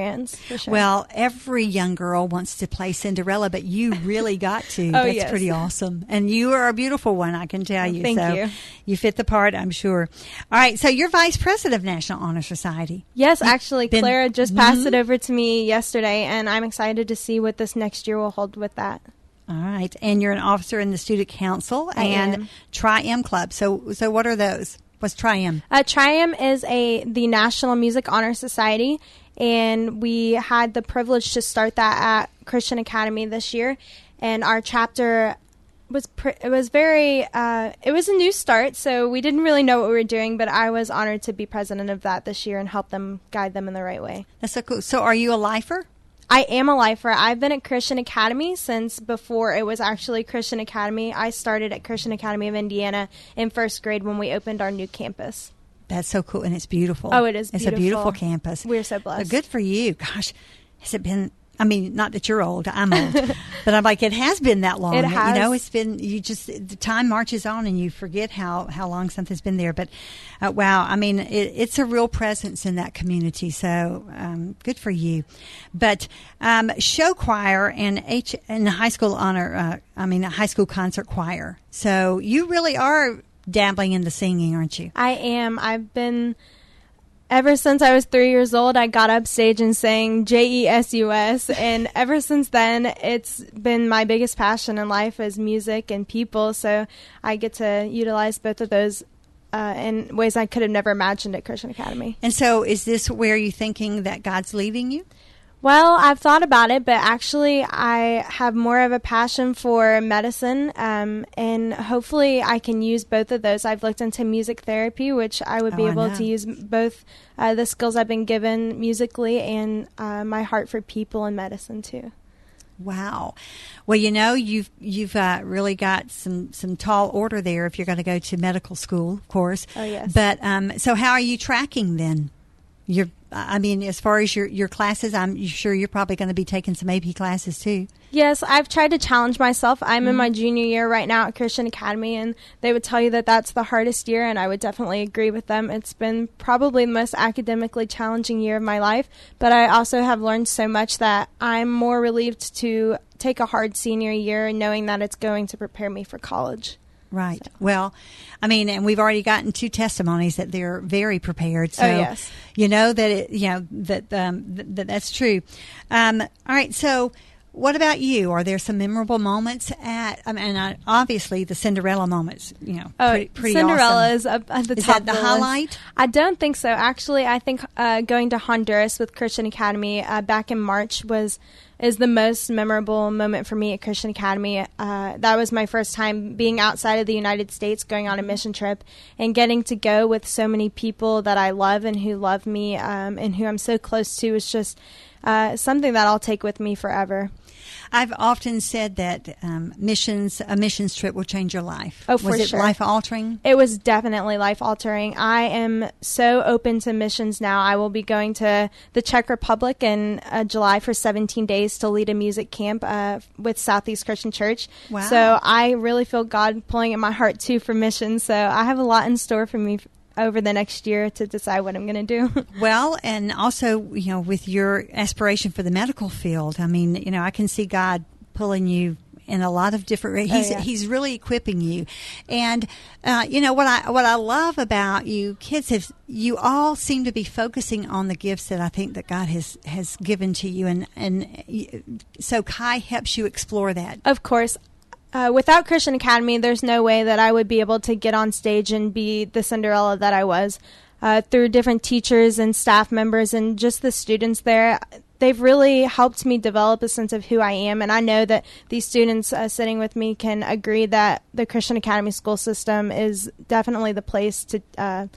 hands, for sure. Well, every young girl wants to play Cinderella, but you really got to. Oh, That's yes. pretty awesome. And you are a beautiful one, I can tell you. Thank so you. You fit the part, I'm sure. All right, so you're vice president of National Honor Society. Yes, actually, Clara just passed it Mhm. over to me yesterday, and I'm excited to see what this next year will hold with that. All right, and you're an officer in the Student Council I and am. Tri-M Club. So what are those? What's Tri-M? Tri-M is the National Music Honor Society, and we had the privilege to start that at Christian Academy this year. And our chapter was it was a new start, so we didn't really know what we were doing. But I was honored to be president of that this year and help them guide them in the right way. That's so cool. So are you a lifer? I am a lifer. I've been at Christian Academy since before it was actually Christian Academy. I started at Christian Academy of Indiana in first grade when we opened our new campus. That's so cool, and it's beautiful. Oh, it is It's beautiful. a beautiful campus. We're so blessed. Good for you. Gosh, has it been... I mean, not that you're old, I'm old, but I'm like, it has been that long. It has. You know, it's been, the time marches on and you forget how long something's been there. But wow, I mean, it's a real presence in that community. So good for you. But show choir and high school honor, high school concert choir. So you really are dabbling in the singing, aren't you? I am. I've been... Ever since I was 3 years old, I got up stage and sang Jesus, and ever since then, it's been my biggest passion in life is music and people, so I get to utilize both of those in ways I could have never imagined at Christian Academy. And so is this where you're thinking that God's leading you? Well, I've thought about it, but actually I have more of a passion for medicine, and hopefully I can use both of those. I've looked into music therapy, which I would be able to use both the skills I've been given musically and my heart for people and medicine too. Wow. Well, you know, you've really got some tall order there if you're going to go to medical school, of course. Oh, yes. But so how are you tracking then? As far as your classes, I'm sure you're probably going to be taking some AP classes too. Yes, I've tried to challenge myself. I'm in my junior year right now at Christian Academy, and they would tell you that that's the hardest year, and I would definitely agree with them. It's been probably the most academically challenging year of my life, but I also have learned so much that I'm more relieved to take a hard senior year knowing that it's going to prepare me for college. Right. So. Well, I mean, and we've already gotten 2 testimonies that they're very prepared. So, yes. You know that that's true. All right. So, what about you? Are there some memorable moments obviously the Cinderella moments? You know, pretty Cinderella awesome. is up at the top. Is that the of the highlight? List. I don't think so. Actually, I think going to Honduras with Christian Academy back in March is the most memorable moment for me at Christian Academy. That was my first time being outside of the United States, going on a mission trip, and getting to go with so many people that I love and who love me and who I'm so close to is just something that I'll take with me forever. I've often said that a missions trip will change your life. Oh, for sure. Was it life-altering? It was definitely life-altering. I am so open to missions now. I will be going to the Czech Republic in July for 17 days to lead a music camp with Southeast Christian Church. Wow. So I really feel God pulling at my heart, too, for missions. So I have a lot in store for me over the next year to decide what I'm going to do. Well, and also, with your aspiration for the medical field, I mean, I can see God pulling you in a lot of different ways. He's really equipping you. And, what I love about you kids is you all seem to be focusing on the gifts that I think that God has given to you. And so Kai helps you explore that. Of course. Without Christian Academy, there's no way that I would be able to get on stage and be the Cinderella that I was. Through different teachers and staff members and just the students there, they've really helped me develop a sense of who I am. And I know that these students sitting with me can agree that the Christian Academy school system is definitely the place to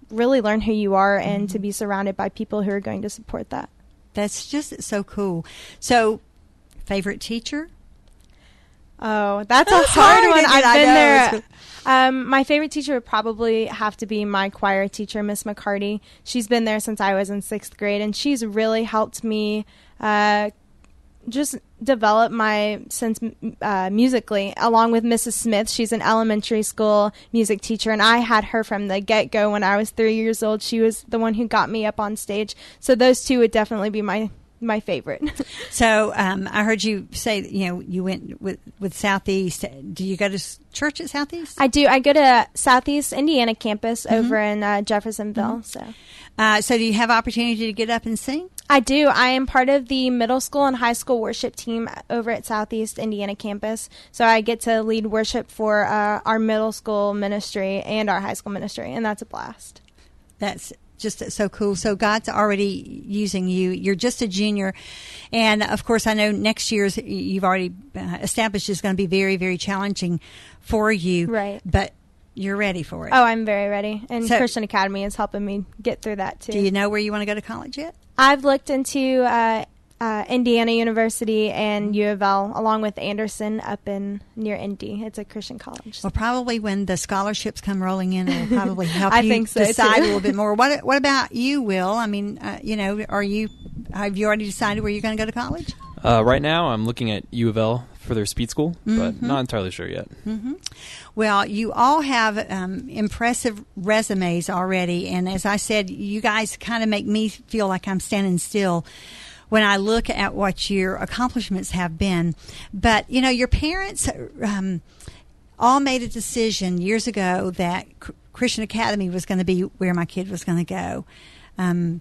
really learn who you are and to be surrounded by people who are going to support that. That's just so cool. So, favorite teacher? Oh, that's a hard one. I've been there. My favorite teacher would probably have to be my choir teacher, Miss McCarty. She's been there since I was in 6th grade, and she's really helped me just developed my sense musically, along with Mrs. Smith. She's an elementary school music teacher, and I had her from the get-go when I was 3 years old. She was the one who got me up on stage. So those two would definitely be my favorite. So I heard you say, you went with Southeast. Do you go to church at Southeast? I do. I go to Southeast Indiana campus over in Jeffersonville. So do you have opportunity to get up and sing? I do. I am part of the middle school and high school worship team over at Southeast Indiana campus. So I get to lead worship for our middle school ministry and our high school ministry, and that's a blast. That's just so cool. So God's already using you. You're just a junior. And, of course, I know next year's you've already established is going to be very, very challenging for you. Right. But you're ready for it. Oh, I'm very ready. And Christian Academy is helping me get through that, too. Do you know where you want to go to college yet? I've looked into Indiana University and U of L, along with Anderson up in near Indy. It's a Christian college. Well, probably when the scholarships come rolling in, it'll probably help I you think so, decide too. a little bit more. What about you, Will? I mean, have you already decided where you're going to go to college? Right now, I'm looking at U of L for their speed school, but not entirely sure yet. Mm-hmm. Well, you all have impressive resumes already, and as I said, you guys kind of make me feel like I'm standing still when I look at what your accomplishments have been. But, your parents all made a decision years ago that Christian Academy was going to be where my kid was going to go.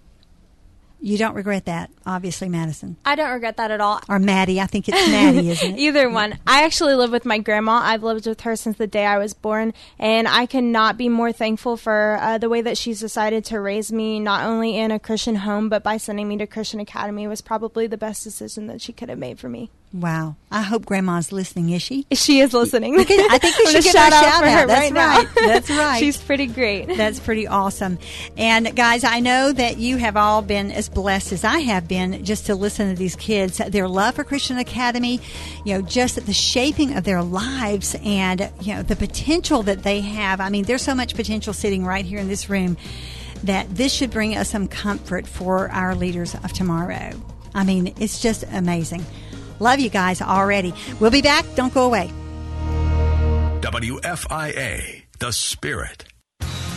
You don't regret that, obviously, Madison. I don't regret that at all. Or Maddie. I think it's Maddie, isn't it? Either one. I actually live with my grandma. I've lived with her since the day I was born, and I cannot be more thankful for the way that she's decided to raise me, not only in a Christian home, but by sending me to Christian Academy was probably the best decision that she could have made for me. Wow. I hope Grandma's listening, is she? She is listening. I think we should give her a shout out. That's right. That's right. She's pretty great. That's pretty awesome. And guys, I know that you have all been as blessed as I have been just to listen to these kids, their love for Christian Academy, just the shaping of their lives and, the potential that they have. I mean, there's so much potential sitting right here in this room that this should bring us some comfort for our leaders of tomorrow. I mean, it's just amazing. Love you guys already. We'll be back. Don't go away. WFIA, The Spirit.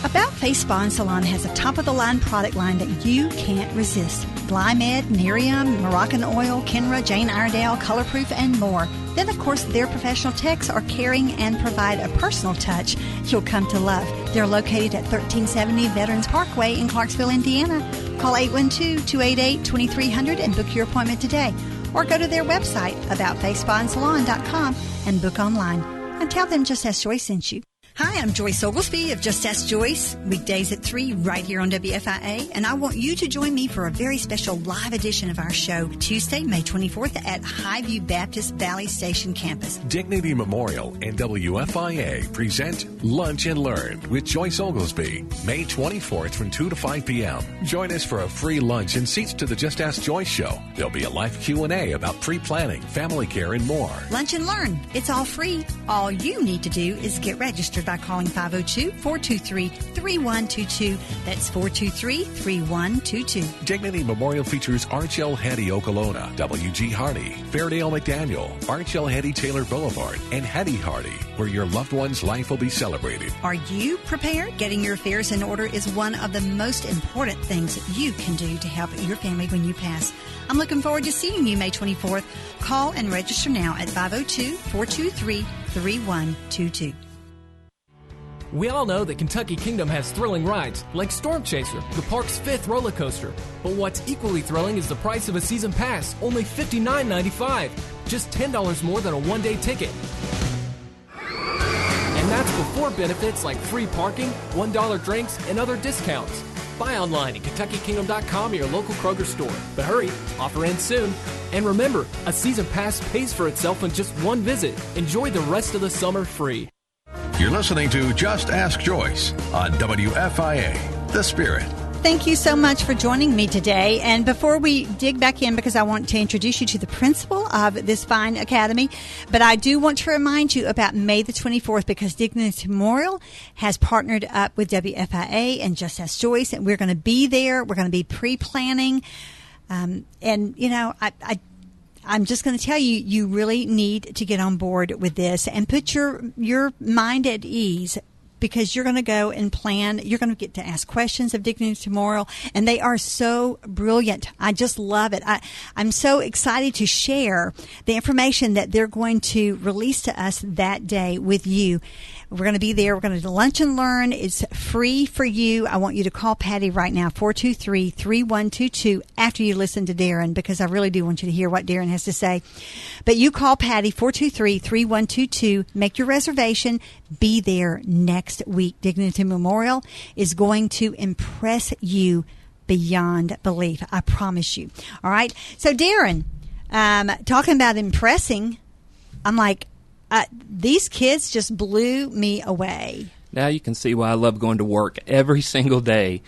About Face Spa and Salon has a top-of-the-line product line that you can't resist. Glymed, Miriam, Moroccan Oil, Kenra, Jane Iredale, Colorproof, and more. Then, of course, their professional techs are caring and provide a personal touch you'll come to love. They're located at 1370 Veterans Parkway in Clarksville, Indiana. Call 812-288-2300 and book your appointment today. Or go to their website, aboutfacespaandsalon.com, and book online. And tell them Just Ask Joyce sent you. Hi, I'm Joyce Oglesby of Just Ask Joyce, weekdays at 3 right here on WFIA, and I want you to join me for a very special live edition of our show, Tuesday, May 24th at Highview Baptist Valley Station campus. Dignity Memorial and WFIA present Lunch and Learn with Joyce Oglesby, May 24th from 2 to 5 p.m. Join us for a free lunch and seats to the Just Ask Joyce show. There'll be a live Q&A about pre-planning, family care, and more. Lunch and Learn. It's all free. All you need to do is get registered by calling 502-423-3122. That's 423-3122. Dignity Memorial features Arch L. Hetty Okolona, W.G. Hardy, Fairdale McDaniel, Arch L. Hetty Taylor Boulevard, and Hetty Hardy, where your loved one's life will be celebrated. Are you prepared? Getting your affairs in order is one of the most important things you can do to help your family when you pass. I'm looking forward to seeing you May 24th. Call and register now at 502-423-3122. We all know that Kentucky Kingdom has thrilling rides, like Storm Chaser, the park's 5th roller coaster. But what's equally thrilling is the price of a season pass, only $59.95. Just $10 more than a one-day ticket. And that's before benefits like free parking, $1 drinks, and other discounts. Buy online at KentuckyKingdom.com or your local Kroger store. But hurry, offer ends soon. And remember, a season pass pays for itself in just one visit. Enjoy the rest of the summer free. You're listening to Just Ask Joyce on WFIA, The Spirit. Thank you so much for joining me today. And before we dig back in, because I want to introduce you to the principal of this fine academy, but I do want to remind you about May the 24th, because Dignity Memorial has partnered up with WFIA and Just Ask Joyce, and we're going to be there. We're going to be pre-planning. And, I'm just going to tell you, you really need to get on board with this and put your mind at ease, because you're going to go and plan. You're going to get to ask questions of Dignity Memorial, and they are so brilliant. I just love it. I'm so excited to share the information that they're going to release to us that day with you. We're going to be there. We're going to do lunch and learn. It's free for you. I want you to call Patty right now, 423-3122, after you listen to Darren, because I really do want you to hear what Darren has to say. But you call Patty, 423-3122. Make your reservation. Be there next week. Dignity Memorial is going to impress you beyond belief. I promise you. All right. So, Darren, talking about impressing, I'm like, these kids just blew me away. Now you can see why I love going to work every single day.